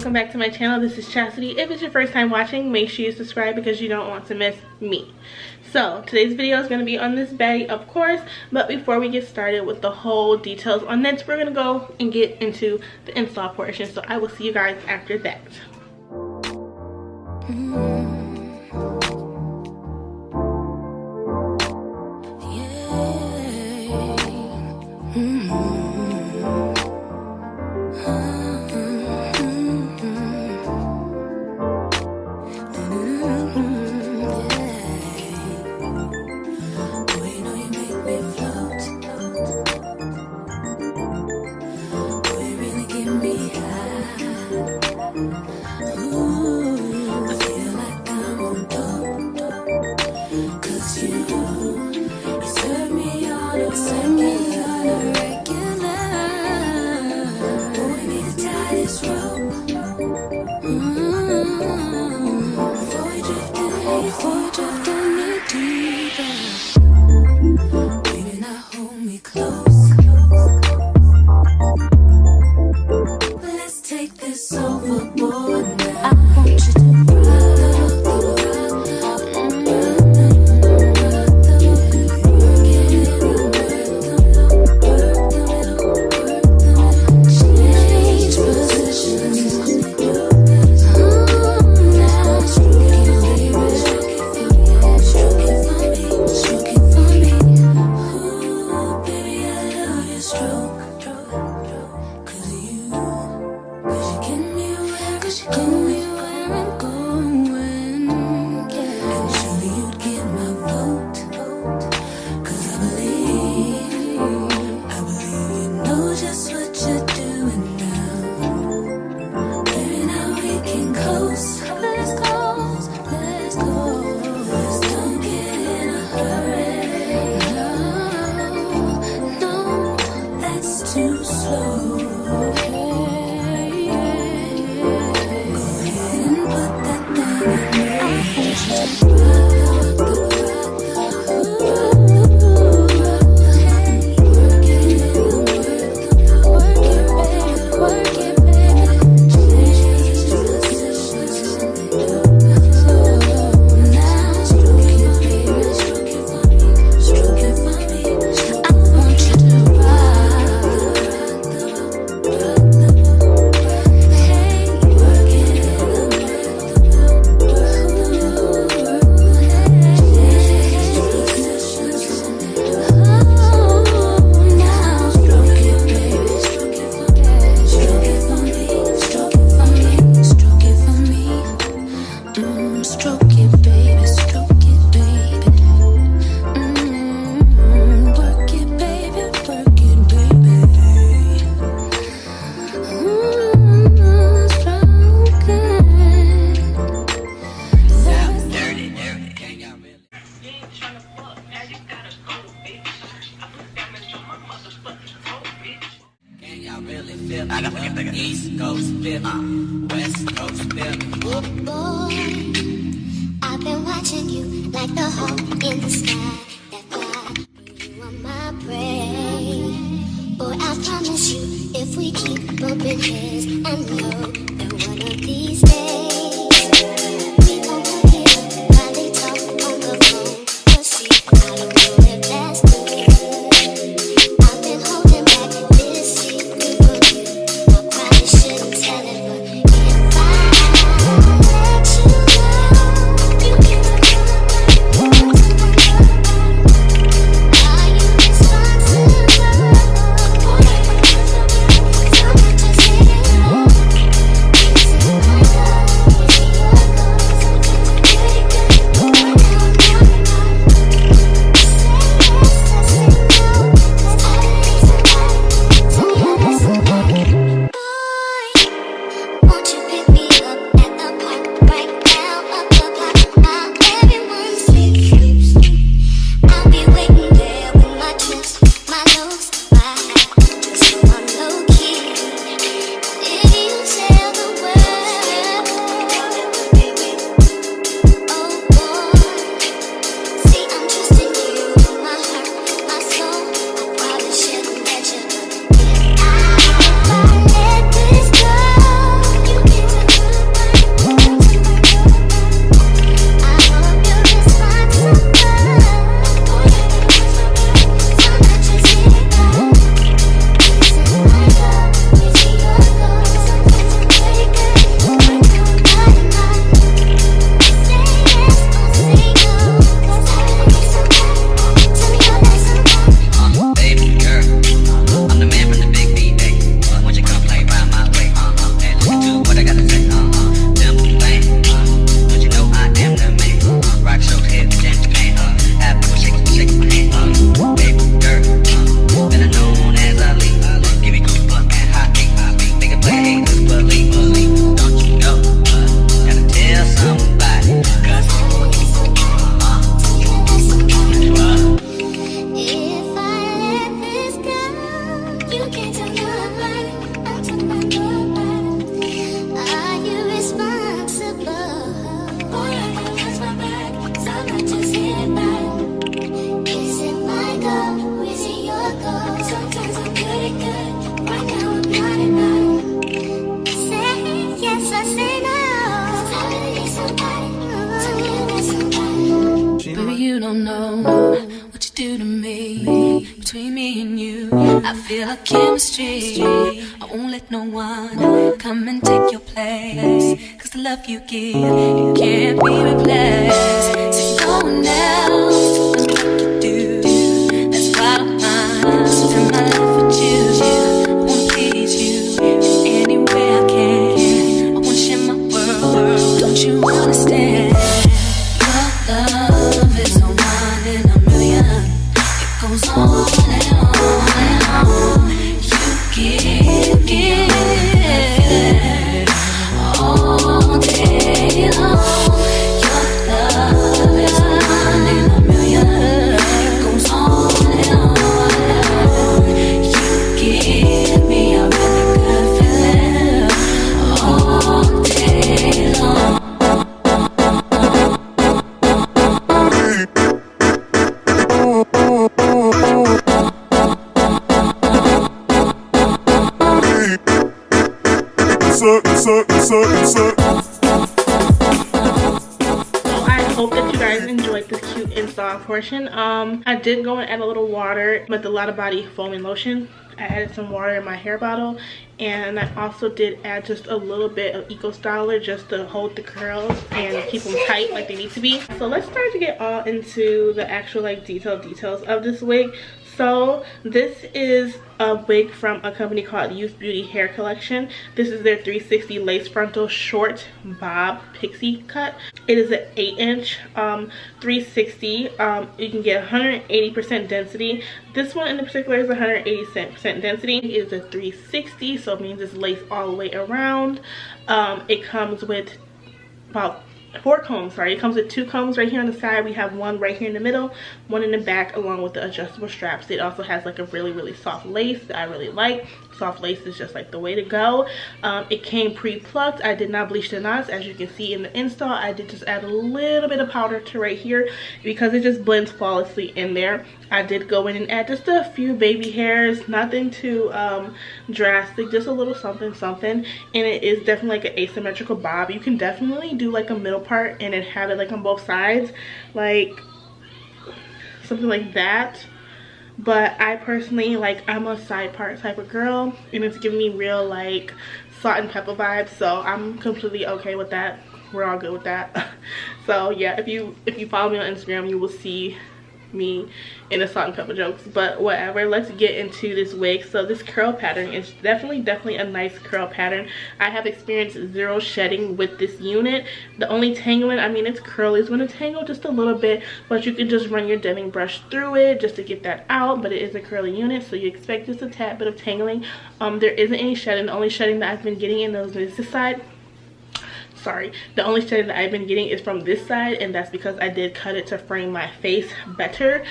welcome back to my channel. This is Chastity. If it's your first time watching, make sure you subscribe because you don't want to miss me. So today's video is going to be on this baddie, of course, but before we get started with the whole details on this, we're going to go and get into the install portion. So I will see you guys after that. I got the East Coast flip, West Coast flip. Oh boy, I've been watching you like the hawk in the sky. That fly, you are my prey. Boy, I promise you, if we keep bumping heads, I know that one of these days we gon' put it up while they talk on the phone. But see, I don't know if that's good. I've been holding back this secret from you. Shouldn't tell it, but if I let you know, you can are you responsible? 'Cause I'm not just here. I feel a chemistry. I won't let no one come and take your place. Cause the love you give, it can't be replaced. So no one else knows what to do. That's why I spend my life with you. I wanna please you in any way I can. I wanna share my world. Don't you understand? Your love is a one in a million. It goes on and on and on. You give all day long. Your love is a one in a million. It goes on and on and on. You give me a really good feeling all day long. I hope that you guys enjoyed this cute install portion. I did go and add a little water with the Lot of Body foaming lotion. I added some water in my hair bottle, and I also did add just a little bit of Eco Styler just to hold the curls and keep them tight like they need to be. So let's start to get all into the actual like details of this wig. So this is a wig from a company called Youth Beauty Hair Collection. This is their 360 lace frontal short bob pixie cut. It is an 8-inch 360. You can get 180% density. This one in particular is 180% density. It is a 360, so it means it's laced all the way around. It comes with about 4 combs, sorry. It comes with 2 combs right here on the side. We have one right here in the middle, one in the back, along with the adjustable straps. It also has like a really soft lace that I really like. Soft lace is just like the way to go. It came pre-plucked. I did not bleach the knots. As you can see in the install, I did just add a little bit of powder to right here because it just blends flawlessly in there. I did go in and add just a few baby hairs, nothing too drastic, just a little something. And it is definitely like an asymmetrical bob. You can definitely do like a middle part and then have it like on both sides, like something like that. But I personally, like, I'm a side part type of girl, and it's giving me real like salt and pepper vibes, so I'm completely okay with that. We're all good with that. So yeah, if you follow me on Instagram, you will see me in the salt and pepper jokes, but whatever. Let's get into this wig. So this curl pattern is definitely a nice curl pattern. I have experienced 0 shedding with this unit. The only tangling, I mean, it's curly, it's going to tangle just a little bit, but you can just run your denting brush through it just to get that out. But it is a curly unit, so you expect just a tad bit of tangling. There isn't any shedding. The only shedding that I've been getting in those is this side. Sorry, the only shedding that I've been getting is from this side, and that's because I did cut it to frame my face better,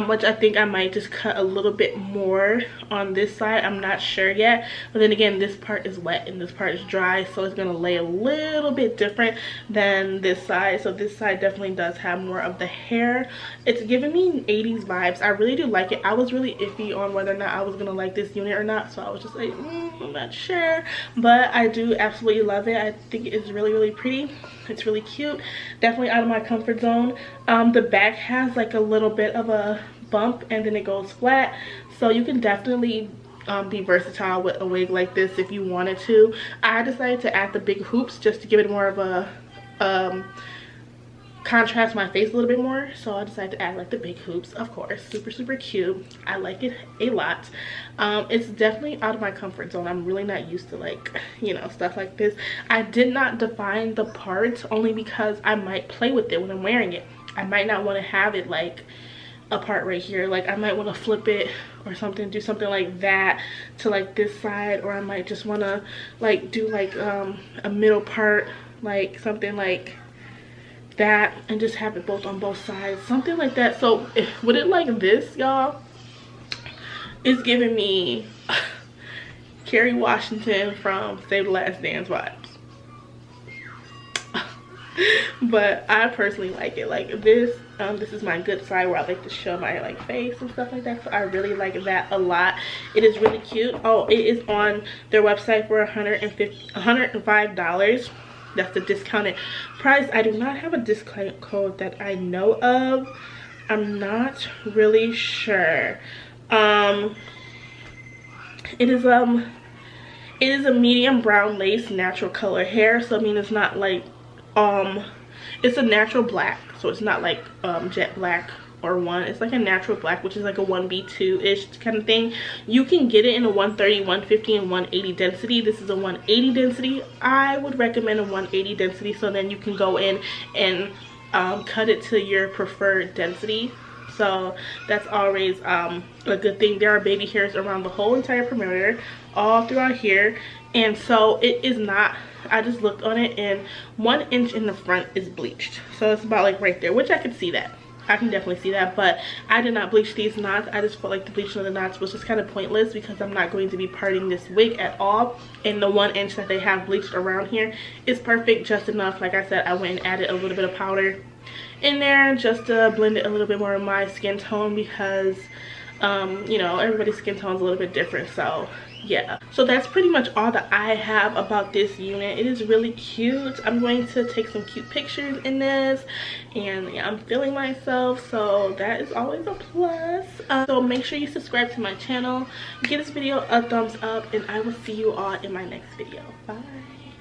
which I think I might just cut a little bit more on this side. I'm not sure yet, but then again, this part is wet and this part is dry, so it's gonna lay a little bit different than this side. So this side definitely does have more of the hair. It's giving me 80s vibes. I really do like it. I was really iffy on whether or not I was gonna like this unit or not, so I was just like, I'm not sure, but I do absolutely love it. I think it's really pretty. It's really cute. Definitely out of my comfort zone. The back has like a little bit of a bump and then it goes flat, so you can definitely be versatile with a wig like this if you wanted to. I decided to add the big hoops just to give it more of a contrast my face a little bit more, so I decided to add like the big hoops. Of course, super cute. I like it a lot. It's definitely out of my comfort zone. I'm really not used to, like, you know, stuff like this. I did not define the parts only because I might play with it when I'm wearing it. I might not want to have it like a part right here. Like, I might want to flip it or something, do something like that to like this side, or I might just want to like do like a middle part, like something like that, and just have it both on both sides, something like that. So with it like this, y'all, it's giving me Kerry Washington from Save the Last Dance vibes. But I personally like it like this. This is my good side where I like to show my like face and stuff like that, so I really like that a lot. It is really cute. Oh, it is on their website for $105. That's the discounted price. I do not have a discount code that I know of. I'm not really sure. It is a medium brown lace natural color hair, so I mean it's not like it's a natural black, so it's not like jet black or one. It's like a natural black, which is like a 1B2-ish kind of thing. You can get it in a 130, 150, and 180 density. This is a 180 density. I would recommend a 180 density, so then you can go in and cut it to your preferred density. So that's always a good thing. There are baby hairs around the whole entire perimeter, all throughout here, and so it is not, I just looked on it, and 1 inch in the front is bleached, so it's about like right there, which I can see that. I can definitely see that, but I did not bleach these knots. I just felt like the bleaching of the knots was just kind of pointless because I'm not going to be parting this wig at all, and the 1 inch that they have bleached around here is perfect, just enough. Like I said, I went and added a little bit of powder in there just to blend it a little bit more of my skin tone because you know, everybody's skin tone is a little bit different. So yeah, so that's pretty much all that I have about this unit. It is really cute. I'm going to take some cute pictures in this, and yeah, I'm feeling myself, so that is always a plus. So make sure you subscribe to my channel, give this video a thumbs up, and I will see you all in my next video. Bye.